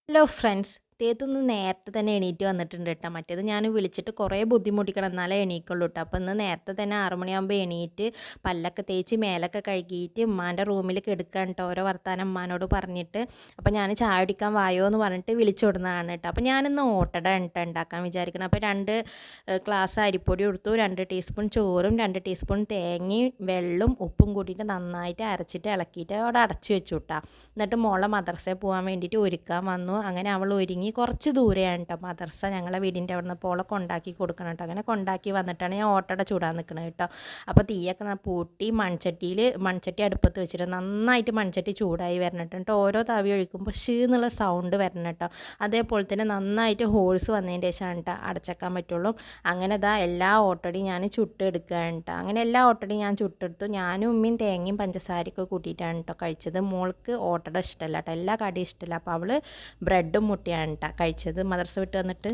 Hello friends, തേത്തൊന്ന് നേരത്തെ തന്നെ എണീറ്റ് വന്നിട്ടുണ്ട് കേട്ടോ. മറ്റേത് ഞാൻ വിളിച്ചിട്ട് കുറേ ബുദ്ധിമുട്ടിക്കണം എന്നാലേ എണീക്കുള്ളൂ കേട്ടോ. അപ്പോൾ ഇന്ന് നേരത്തെ തന്നെ 6 മണിയാകുമ്പോൾ എണീറ്റ് പല്ലൊക്കെ തേച്ച് മേലൊക്കെ കഴുകിയിട്ട് ഉമ്മാൻ്റെ റൂമിൽ കിടക്കാൻ കേട്ടോ. ഓരോ വർത്താനം ഉമ്മാനോട് പറഞ്ഞിട്ട് അപ്പോൾ ഞാൻ ചായ കുടിക്കാൻ വായോ എന്ന് പറഞ്ഞിട്ട് വിളിച്ചു കൊടുക്കുന്നതാണ് കേട്ടോ. അപ്പോൾ ഞാനിന്ന് ഓട്ടട കേട്ടോ ഉണ്ടാക്കാൻ വിചാരിക്കണം. അപ്പോൾ 2 ഗ്ലാസ് അരിപ്പൊടി എടുത്തു, 2 ടീസ്പൂൺ ചോറും 2 ടീസ്പൂൺ തേങ്ങയും വെള്ളം ഉപ്പും കൂട്ടിയിട്ട് നന്നായിട്ട് അരച്ചിട്ട് ഇളക്കിയിട്ട് അവിടെ അടച്ചു വെച്ചു കേട്ടോ. എന്നിട്ട് മോളെ മദ്രസയിൽ പോകാൻ വേണ്ടിയിട്ട് ഒരുക്കാൻ വന്നു. അങ്ങനെ അവൾ ഒരുങ്ങി. കുറച്ച് ദൂരെയാണ് കേട്ടോ മദ്രസ, ഞങ്ങളെ വീടിൻ്റെ അവിടെ നിന്ന്. പോളെ കൊണ്ടാക്കി കൊടുക്കണം കേട്ടോ. അങ്ങനെ കൊണ്ടാക്കി വന്നിട്ടാണ് ഞാൻ ഓട്ടട ചൂടാൻ നിൽക്കുന്നത് കേട്ടോ. അപ്പോൾ തീയൊക്കെ പൂട്ടി മൺചട്ടി അടുപ്പത്ത് വെച്ചിട്ട് നന്നായിട്ട് മൺചട്ടി ചൂടായി വരണം കേട്ടോ. ഓരോ തവി ഒഴിക്കുമ്പോൾ എന്നുള്ള സൗണ്ട് വരണം കേട്ടോ. അതേപോലെ തന്നെ നന്നായിട്ട് ഹോൾസ് വന്നതിൻ്റെ ശേഷമാണ് കേട്ടോ അടച്ചേക്കാൻ പറ്റുള്ളൂ. അങ്ങനെ എല്ലാ ഓട്ടടയും ഞാൻ ചുട്ടെടുക്കുകയാണ് കേട്ടോ. അങ്ങനെ എല്ലാ ഓട്ടടയും ഞാൻ ചുട്ടെടുത്തു. ഞാനും ഉമ്മയും തേങ്ങയും പഞ്ചസാരയൊക്കെ കൂട്ടിയിട്ടാണ് കേട്ടോ കഴിച്ചത്. മോൾക്ക് ഓട്ടട ഇഷ്ടമല്ല കേട്ടോ, എല്ലാ കടിയും ഇഷ്ടമല്ല. അപ്പോൾ അവൾ ബ്രെഡും മുട്ടയാണ് കേട്ടോ കഴിച്ചത് മദ്രസ വിട്ട് വന്നിട്ട്.